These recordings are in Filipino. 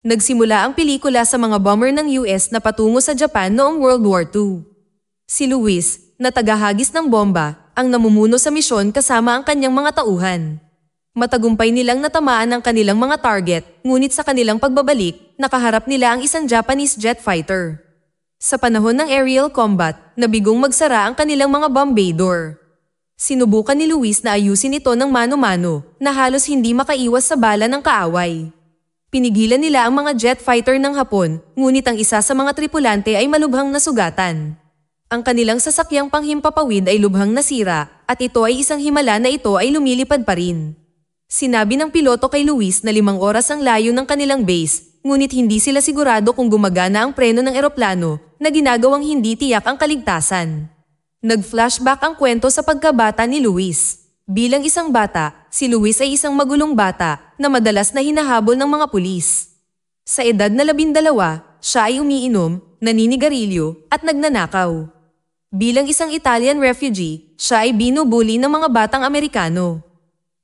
Nagsimula ang pelikula sa mga bomber ng US na patungo sa Japan noong World War II. Si Luis, na tagahagis ng bomba, ang namumuno sa misyon kasama ang kanyang mga tauhan. Matagumpay nilang natamaan ang kanilang mga target, ngunit sa kanilang pagbabalik, nakaharap nila ang isang Japanese jet fighter. Sa panahon ng aerial combat, nabigong magsara ang kanilang mga bomb bay door. Sinubukan ni Luis na ayusin ito ng mano-mano, na halos hindi makaiwas sa bala ng kaaway. Pinigilan nila ang mga jet fighter ng Hapon, ngunit ang isa sa mga tripulante ay malubhang nasugatan. Ang kanilang sasakyang panghimpapawid ay lubhang nasira, at ito ay isang himala na ito ay lumilipad pa rin. Sinabi ng piloto kay Luis na 5 oras ang layo ng kanilang base, ngunit hindi sila sigurado kung gumagana ang preno ng eroplano na ginagawang hindi tiyak ang kaligtasan. Nag-flashback ang kwento sa pagkabata ni Luis. Bilang isang bata, si Luis ay isang magulong bata na madalas na hinahabol ng mga pulis. Sa edad na 12, siya ay umiinom, naninigarilyo, at nagnanakaw. Bilang isang Italian refugee, siya ay binubuli ng mga batang Amerikano.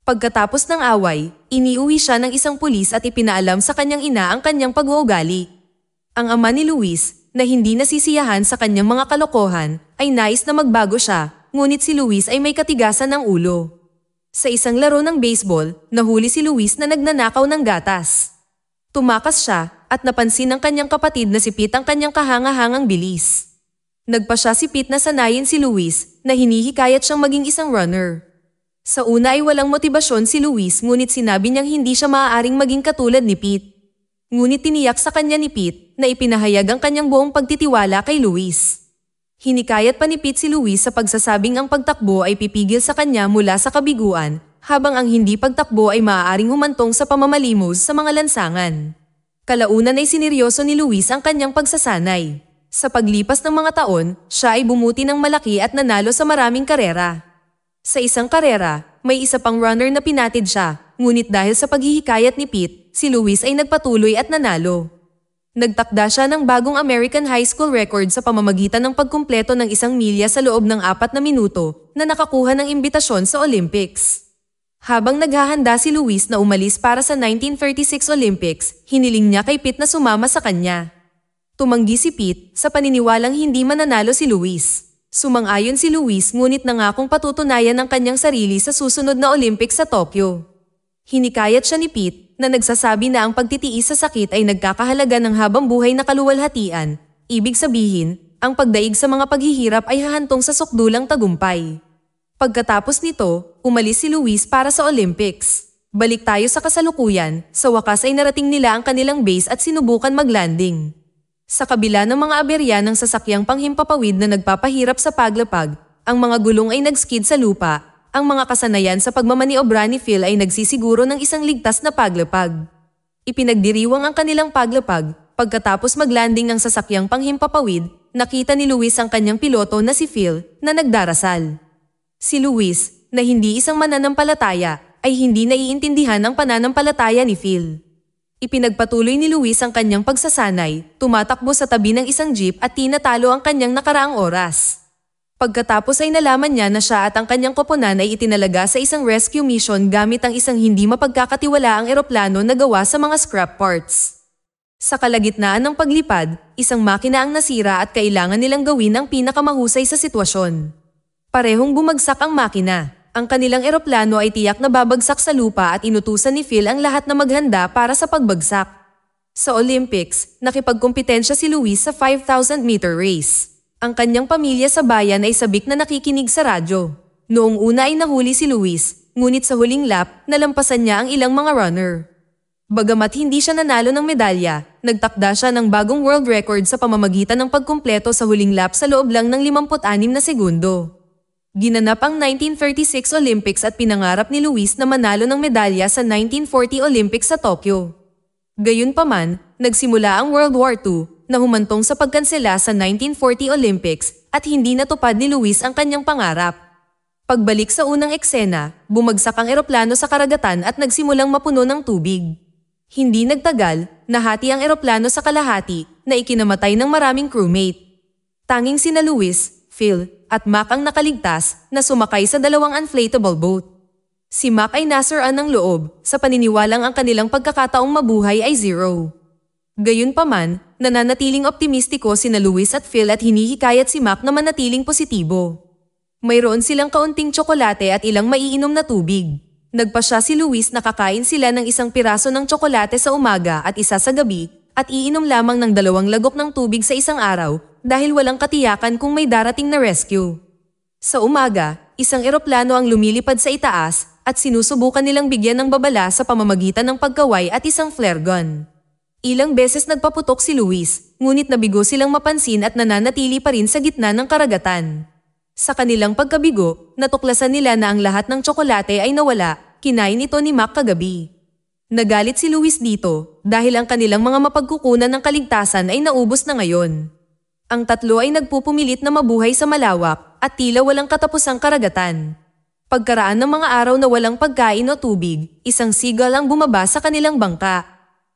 Pagkatapos ng away, iniuwi siya ng isang pulis at ipinaalam sa kanyang ina ang kanyang pag-uugali. Ang ama ni Luis, na hindi nasisiyahan sa kanyang mga kalokohan, ay nais na magbago siya, ngunit si Luis ay may katigasan ng ulo. Sa isang laro ng baseball, nahuli si Luis na nagnanakaw ng gatas. Tumakas siya at napansin ng kanyang kapatid na si Pete ang kanyang kahanga-hangang bilis. Nagpa siya si Pete na sanayin si Luis na hinihikayat siyang maging isang runner. Sa una ay walang motibasyon si Luis ngunit sinabi niyang hindi siya maaaring maging katulad ni Pete. Ngunit tiniyak sa kanya ni Pete na ipinahayag ang kanyang buong pagtitiwala kay Luis. Hinikayat pa ni Pete si Luis sa pagsasabing ang pagtakbo ay pipigil sa kanya mula sa kabiguan, habang ang hindi pagtakbo ay maaaring humantong sa pamamalimos sa mga lansangan. Kalaunan ay sineryoso ni Luis ang kanyang pagsasanay. Sa paglipas ng mga taon, siya ay bumuti ng malaki at nanalo sa maraming karera. Sa isang karera, may isa pang runner na pinatid siya, ngunit dahil sa paghihikayat ni Pete, si Luis ay nagpatuloy at nanalo. Nagtakda siya ng bagong American High School record sa pamamagitan ng pagkumpleto ng 1 milya sa loob ng 4 na minuto na nakakuha ng imbitasyon sa Olympics. Habang naghahanda si Luis na umalis para sa 1936 Olympics, hiniling niya kay Pete na sumama sa kanya. Tumanggi si Pete sa paniniwalang hindi mananalo si Luis. Sumang-ayon si Luis ngunit nangakong patutunayan ang kanyang sarili sa susunod na Olympics sa Tokyo. Hinikayat siya ni Pete na nagsasabi na ang pagtitiis sa sakit ay nagkakahalaga ng habang buhay na kaluwalhatian. Ibig sabihin, ang pagdaig sa mga paghihirap ay hahantong sa sukdulang tagumpay. Pagkatapos nito, umalis si Luis para sa Olympics. Balik tayo sa kasalukuyan, sa wakas ay narating nila ang kanilang base at sinubukan maglanding. Sa kabila ng mga aberya ng sasakyang panghimpapawid na nagpapahirap sa paglapag, ang mga gulong ay nagskid sa lupa, ang mga kasanayan sa pagmamaniobra ni Phil ay nagsisiguro ng isang ligtas na paglapag. Ipinagdiriwang ang kanilang paglapag, pagkatapos maglanding ng sasakyang panghimpapawid, nakita ni Luis ang kanyang piloto na si Phil na nagdarasal. Si Luis, na hindi isang mananampalataya, ay hindi naiintindihan ang pananampalataya ni Phil. Ipinagpatuloy ni Luis ang kanyang pagsasanay, tumatakbo sa tabi ng isang jeep at tinatalo ang kanyang nakaraang oras. Pagkatapos ay nalaman niya na siya at ang kanyang koponan ay itinalaga sa isang rescue mission gamit ang isang hindi mapagkakatiwalaang eroplano na gawa sa mga scrap parts. Sa kalagitnaan ng paglipad, isang makina ang nasira at kailangan nilang gawin ang pinakamahusay sa sitwasyon. Parehong bumagsak ang makina. Ang kanilang eroplano ay tiyak na babagsak sa lupa at inutusan ni Phil ang lahat na maghanda para sa pagbagsak. Sa Olympics, nakipagkompetensya si Luis sa 5,000-meter race. Ang kanyang pamilya sa bayan ay sabik na nakikinig sa radyo. Noong una ay nahuli si Luis, ngunit sa huling lap, nalampasan niya ang ilang mga runner. Bagamat hindi siya nanalo ng medalya, nagtakda siya ng bagong world record sa pamamagitan ng pagkumpleto sa huling lap sa loob lang ng 56 na segundo. Ginanap ang 1936 Olympics at pinangarap ni Luis na manalo ng medalya sa 1940 Olympics sa Tokyo. Gayunpaman, nagsimula ang World War II na humantong sa pagkansela sa 1940 Olympics at hindi natupad ni Luis ang kanyang pangarap. Pagbalik sa unang eksena, bumagsak ang eroplano sa karagatan at nagsimulang mapuno ng tubig. Hindi nagtagal, nahati ang eroplano sa kalahati na ikinamatay ng maraming crewmate. Tanging sina Luis, Phil, at Mac ang nakaligtas na sumakay sa 2 inflatable boat. Si Mac ay nasiraan ng loob sa paniniwalang ang kanilang pagkakataong mabuhay ay 0. Gayunpaman, nananatiling optimistiko sina Luis at Phil at hinihikayat si Mac na manatiling positibo. Mayroon silang kaunting tsokolate at ilang maiinom na tubig. Nagpasya si Luis na kakain sila ng isang piraso ng tsokolate sa umaga at isa sa gabi at iinom lamang ng 2 lagok ng tubig sa isang araw dahil walang katiyakan kung may darating na rescue. Sa umaga, isang eroplano ang lumilipad sa itaas at sinusubukan nilang bigyan ng babala sa pamamagitan ng pagkaway at isang flare gun. Ilang beses nagpaputok si Luis, ngunit nabigo silang mapansin at nananatili pa rin sa gitna ng karagatan. Sa kanilang pagkabigo, natuklasan nila na ang lahat ng tsokolate ay nawala, kinain ito ni Mac kagabi. Nagalit si Luis dito dahil ang kanilang mga mapagkukunan ng kaligtasan ay naubos na ngayon. Ang tatlo ay nagpupumilit na mabuhay sa malawak at tila walang katapusang karagatan. Pagkaraan ng mga araw na walang pagkain o tubig, isang seagull ang bumaba sa kanilang bangka.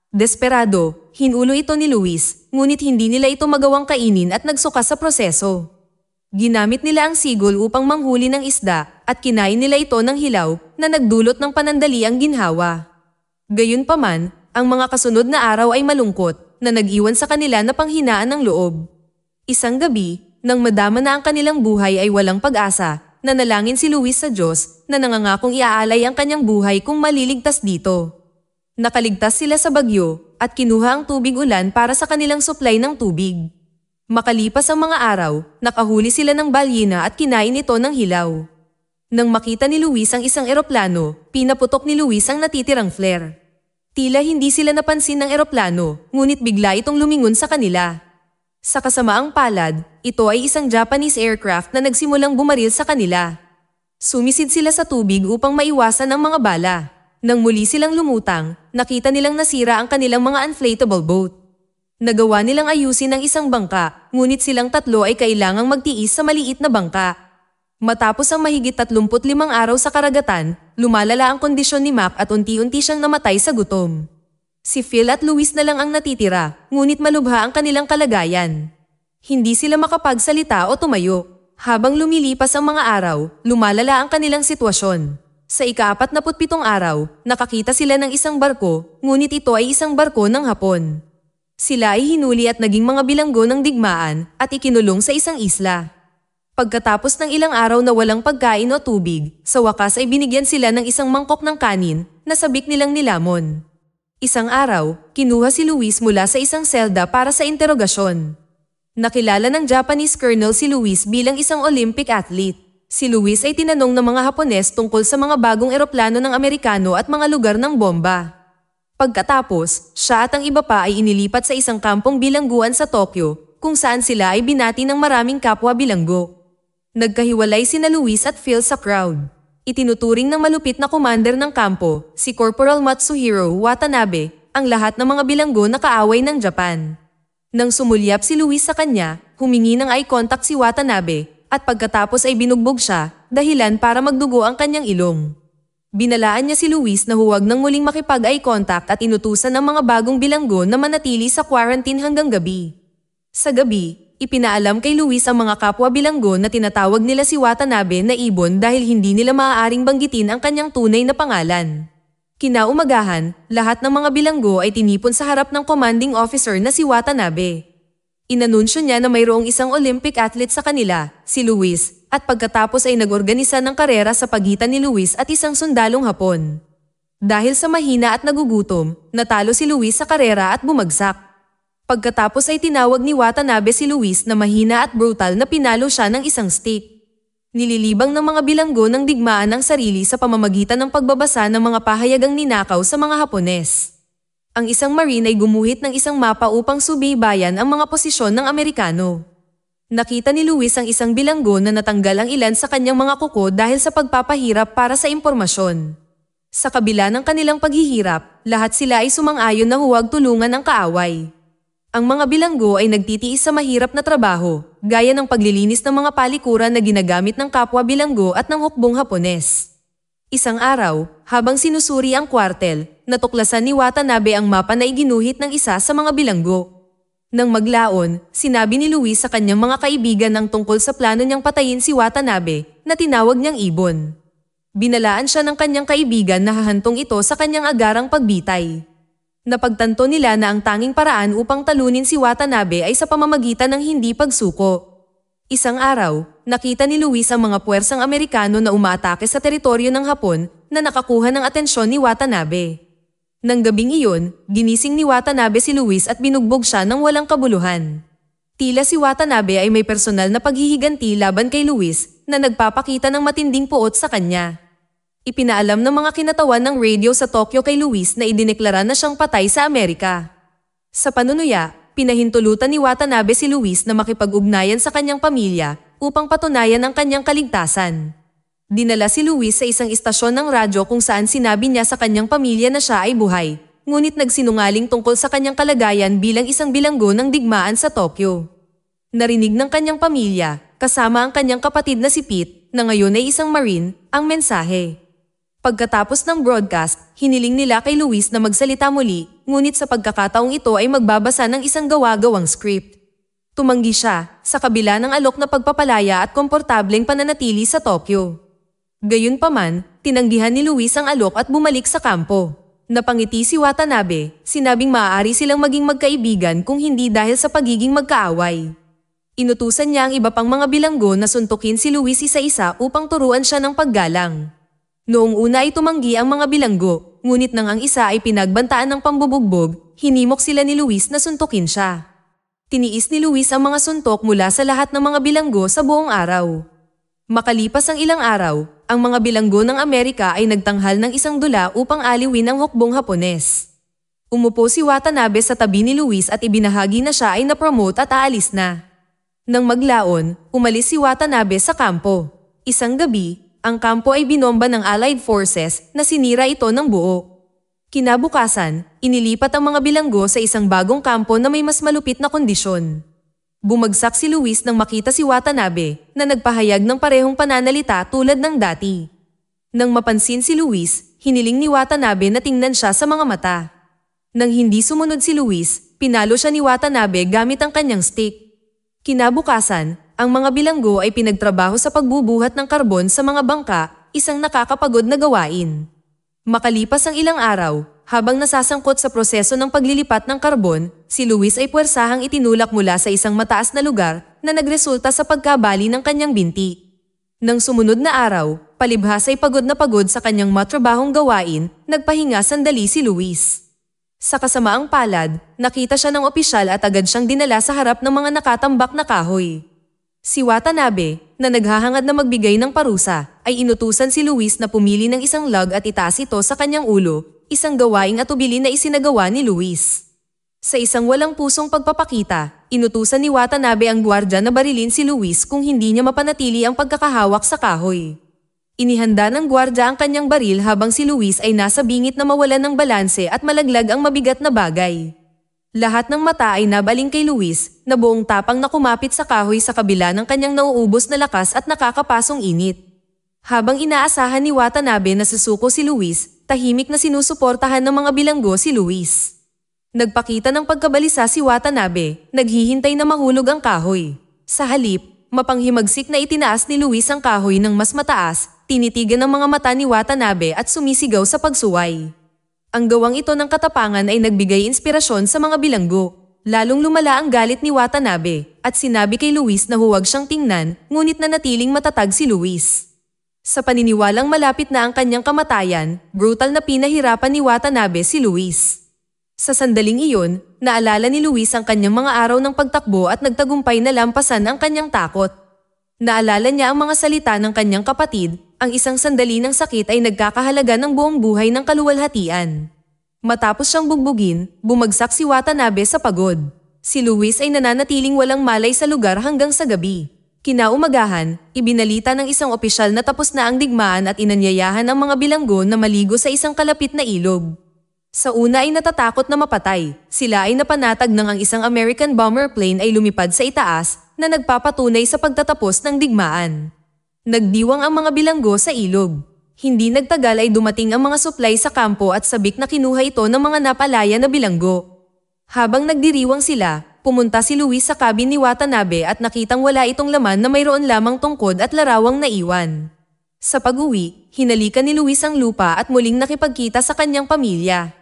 Desperado, hinulo ito ni Luis, ngunit hindi nila ito magawang kainin at nagsuka sa proseso. Ginamit nila ang seagull upang manghuli ng isda at kinain nila ito ng hilaw na nagdulot ng panandaliang ginhawa. Gayunpaman, ang mga kasunod na araw ay malungkot na nag-iwan sa kanila na panghinaan ng loob. Isang gabi, nang madama na ang kanilang buhay ay walang pag-asa, nanalangin si Luis sa Diyos na nangangakong iaalay ang kanyang buhay kung maliligtas dito. Nakaligtas sila sa bagyo at kinuha ang tubig ulan para sa kanilang supply ng tubig. Makalipas ang mga araw, nakahuli sila ng balyena at kinain ito ng hilaw. Nang makita ni Luis ang isang eroplano, pinaputok ni Luis ang natitirang flare. Tila hindi sila napansin ng eroplano, ngunit bigla itong lumingon sa kanila. Sa kasamaang palad, ito ay isang Japanese aircraft na nagsimulang bumaril sa kanila. Sumisid sila sa tubig upang maiwasan ang mga bala. Nang muli silang lumutang, nakita nilang nasira ang kanilang mga inflatable boat. Nagawa nilang ayusin ang isang bangka, ngunit silang tatlo ay kailangang magtiis sa maliit na bangka. Matapos ang mahigit 35 araw sa karagatan, lumalala ang kondisyon ni Mac at unti-unti siyang namatay sa gutom. Si Phil at Luis na lang ang natitira, ngunit malubha ang kanilang kalagayan. Hindi sila makapagsalita o tumayo. Habang lumilipas ang mga araw, lumalala ang kanilang sitwasyon. Sa ika-47 araw, nakakita sila ng isang barko, ngunit ito ay isang barko ng Hapon. Sila ay hinuli at naging mga bilanggo ng digmaan at ikinulong sa isang isla. Pagkatapos ng ilang araw na walang pagkain o tubig, sa wakas ay binigyan sila ng isang mangkok ng kanin na sabik nilang nilamon. Isang araw, kinuha si Luis mula sa isang selda para sa interogasyon. Nakilala ng Japanese colonel si Luis bilang isang Olympic athlete. Si Luis ay tinanong ng mga Hapones tungkol sa mga bagong eroplano ng Amerikano at mga lugar ng bomba. Pagkatapos, siya at ang iba pa ay inilipat sa isang kampong bilangguan sa Tokyo, kung saan sila ay binati ng maraming kapwa bilanggo. Nagkahiwalay sina Luis at Phil sa crowd. Itinuturing ng malupit na commander ng kampo, si Corporal Matsuhiro Watanabe, ang lahat ng mga bilanggo na kaaway ng Japan. Nang sumulyap si Luis sa kanya, humingi ng eye contact si Watanabe, at pagkatapos ay binugbog siya, dahilan para magdugo ang kanyang ilong. Binalaan niya si Luis na huwag nang muling makipag-eye contact at inutusan ng mga bagong bilanggo na manatili sa quarantine hanggang gabi. Sa gabi, ipinaalam kay Luis ang mga kapwa bilanggo na tinatawag nila si Watanabe na ibon dahil hindi nila maaaring banggitin ang kanyang tunay na pangalan. Kinaumagahan, lahat ng mga bilanggo ay tinipon sa harap ng commanding officer na si Watanabe. Inanunsyo niya na mayroong isang Olympic athlete sa kanila, si Luis, at pagkatapos ay nag-organisa ng karera sa pagitan ni Luis at isang sundalong Hapon. Dahil sa mahina at nagugutom, natalo si Luis sa karera at bumagsak. Pagkatapos ay tinawag ni Watanabe si Luis na mahina at brutal na pinalo siya ng isang stick. Nililibang ng mga bilanggo ng digmaan ang sarili sa pamamagitan ng pagbabasa ng mga pahayagang ninakaw sa mga Hapones. Ang isang marine ay gumuhit ng isang mapa upang subaybayan ang mga posisyon ng Amerikano. Nakita ni Luis ang isang bilanggo na natanggal ang ilan sa kanyang mga kuko dahil sa pagpapahirap para sa impormasyon. Sa kabila ng kanilang paghihirap, lahat sila ay sumang-ayon na huwag tulungan ang kaaway. Ang mga bilanggo ay nagtitiis sa mahirap na trabaho, gaya ng paglilinis ng mga palikuran na ginagamit ng kapwa bilanggo at ng hukbong Hapones. Isang araw, habang sinusuri ang kwartel, natuklasan ni Watanabe ang mapa na iginuhit ng isa sa mga bilanggo. Nang maglaon, sinabi ni Luis sa kanyang mga kaibigan ang tungkol sa plano niyang patayin si Watanabe na tinawag niyang ibon. Binalaan siya ng kanyang kaibigan na hahantong ito sa kanyang agarang pagbitay. Napagtanto nila na ang tanging paraan upang talunin si Watanabe ay sa pamamagitan ng hindi pagsuko. Isang araw, nakita ni Luis ang mga puwersang Amerikano na umaatake sa teritoryo ng Hapon na nakakuha ng atensyon ni Watanabe. Nang gabing iyon, ginising ni Watanabe si Luis at binugbog siya ng walang kabuluhan. Tila si Watanabe ay may personal na paghihiganti laban kay Luis na nagpapakita ng matinding puot sa kanya. Ipinaalam ng mga kinatawan ng radio sa Tokyo kay Luis na idineklara na siyang patay sa Amerika. Sa panunuya, pinahintulutan ni Watanabe si Luis na makipag-ugnayan sa kanyang pamilya upang patunayan ang kanyang kaligtasan. Dinala si Luis sa isang istasyon ng radyo kung saan sinabi niya sa kanyang pamilya na siya ay buhay, ngunit nagsinungaling tungkol sa kanyang kalagayan bilang isang bilanggo ng digmaan sa Tokyo. Narinig ng kanyang pamilya, kasama ang kanyang kapatid na si Pete, na ngayon ay isang Marine, ang mensahe. Pagkatapos ng broadcast, hiniling nila kay Luis na magsalita muli, ngunit sa pagkakataong ito ay magbabasa ng isang gawa-gawang script. Tumanggi siya, sa kabila ng alok na pagpapalaya at komportableng pananatili sa Tokyo. Gayunpaman, tinanggihan ni Luis ang alok at bumalik sa kampo. Napangiti si Watanabe, sinabing maaari silang maging magkaibigan kung hindi dahil sa pagiging magkaaway. Inutusan niya ang iba pang mga bilanggo na suntukin si Luis isa-isa upang turuan siya ng paggalang. Noong una ay tumanggi ang mga bilanggo, ngunit nang ang isa ay pinagbantaan ng pambubugbog, hinimok sila ni Luis na suntukin siya. Tiniis ni Luis ang mga suntok mula sa lahat ng mga bilanggo sa buong araw. Makalipas ang ilang araw, ang mga bilanggo ng Amerika ay nagtanghal ng isang dula upang aliwin ang hukbong Hapones. Umupo si Watanabe sa tabi ni Luis at ibinahagi na siya ay na-promote at aalis na. Nang maglaon, umalis si Watanabe sa kampo. Isang gabi, ang kampo ay binomba ng Allied Forces na sinira ito ng buo. Kinabukasan, inilipat ang mga bilanggo sa isang bagong kampo na may mas malupit na kondisyon. Bumagsak si Luis nang makita si Watanabe na nagpahayag ng parehong pananalita tulad ng dati. Nang mapansin si Luis, hiniling ni Watanabe na tingnan siya sa mga mata. Nang hindi sumunod si Luis, pinalo siya ni Watanabe gamit ang kanyang stick. Kinabukasan, ang mga bilanggo ay pinagtrabaho sa pagbubuhat ng karbon sa mga bangka, isang nakakapagod na gawain. Makalipas ang ilang araw, habang nasasangkot sa proseso ng paglilipat ng karbon, si Luis ay puwersahang itinulak mula sa isang mataas na lugar na nagresulta sa pagkabali ng kanyang binti. Nang sumunod na araw, palibhas ay pagod na pagod sa kanyang matrabahong gawain, nagpahinga sandali si Luis. Sa kasamaang palad, nakita siya ng opisyal at agad siyang dinala sa harap ng mga nakatambak na kahoy. Si Watanabe, na naghahangad na magbigay ng parusa, ay inutusan si Luis na pumili ng isang log at itaas ito sa kanyang ulo, isang gawaing atubili na isinagawa ni Luis. Sa isang walang pusong pagpapakita, inutusan ni Watanabe ang gwardya na barilin si Luis kung hindi niya mapanatili ang pagkakahawak sa kahoy. Inihanda ng gwardya ang kanyang baril habang si Luis ay nasa bingit na mawalan ng balanse at malaglag ang mabigat na bagay. Lahat ng mata ay nabaling kay Luis na buong tapang na kumapit sa kahoy sa kabila ng kanyang nauubos na lakas at nakakapasong init. Habang inaasahan ni Watanabe na susuko si Luis, tahimik na sinusuportahan ng mga bilanggo si Luis. Nagpakita ng pagkabalisa si Watanabe, naghihintay na mahulog ang kahoy. Sa halip, mapanghimagsik na itinaas ni Luis ang kahoy ng mas mataas, tinitigan ng mga mata ni Watanabe at sumisigaw sa pagsuway. Ang gawang ito ng katapangan ay nagbigay inspirasyon sa mga bilanggo. Lalong lumala ang galit ni Watanabe at sinabi kay Luis na huwag siyang tingnan, ngunit nanatiling matatag si Luis. Sa paniniwalang malapit na ang kanyang kamatayan, brutal na pinahirapan ni Watanabe si Luis. Sa sandaling iyon, naalala ni Luis ang kanyang mga araw ng pagtakbo at nagtagumpay na lampasan ang kanyang takot. Naalala niya ang mga salita ng kanyang kapatid, ang isang sandali ng sakit ay nagkakahalaga ng buong buhay ng kaluwalhatian. Matapos siyang bugbugin, bumagsak si Watanabe sa pagod. Si Luis ay nananatiling walang malay sa lugar hanggang sa gabi. Kinaumagahan, ibinalita ng isang opisyal na tapos na ang digmaan at inanyayahan ang mga bilanggo na maligo sa isang kalapit na ilog. Sa una ay natatakot na mapatay, sila ay napanatag nang ang isang American bomber plane ay lumipad sa itaas na nagpapatunay sa pagtatapos ng digmaan. Nagdiwang ang mga bilanggo sa ilog. Hindi nagtagal ay dumating ang mga supply sa kampo at sabik na kinuha ito ng mga napalaya na bilanggo. Habang nagdiriwang sila, pumunta si Luis sa cabin ni Watanabe at nakitang wala itong laman na mayroon lamang tungkod at larawang naiwan. Sa pag-uwi, hinalikan ni Luis ang lupa at muling nakipagkita sa kanyang pamilya.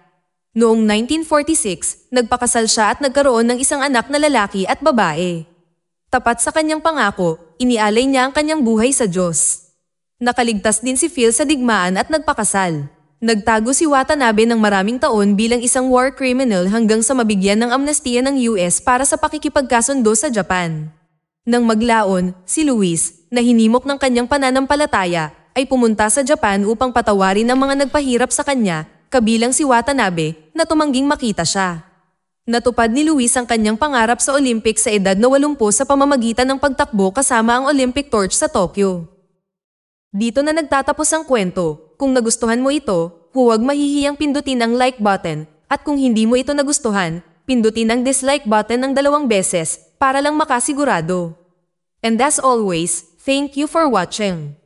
Noong 1946, nagpakasal siya at nagkaroon ng isang anak na lalaki at babae. Tapat sa kanyang pangako, inialay niya ang kanyang buhay sa Diyos. Nakaligtas din si Phil sa digmaan at nagpakasal. Nagtago si Watanabe ng maraming taon bilang isang war criminal hanggang sa mabigyan ng amnestiya ng US para sa pakikipagkasundo sa Japan. Nang maglaon, si Luis, na hinimok ng kanyang pananampalataya, ay pumunta sa Japan upang patawarin ang mga nagpahirap sa kanya, kabilang si Watanabe, na tumangging makita siya. Natupad ni Luis ang kanyang pangarap sa Olympics sa edad na 80 sa pamamagitan ng pagtakbo kasama ang Olympic torch sa Tokyo. Dito na nagtatapos ang kwento. Kung nagustuhan mo ito, huwag mahihiyang pindutin ang like button, at kung hindi mo ito nagustuhan, pindutin ang dislike button ng 2 beses para lang makasigurado. And as always, thank you for watching.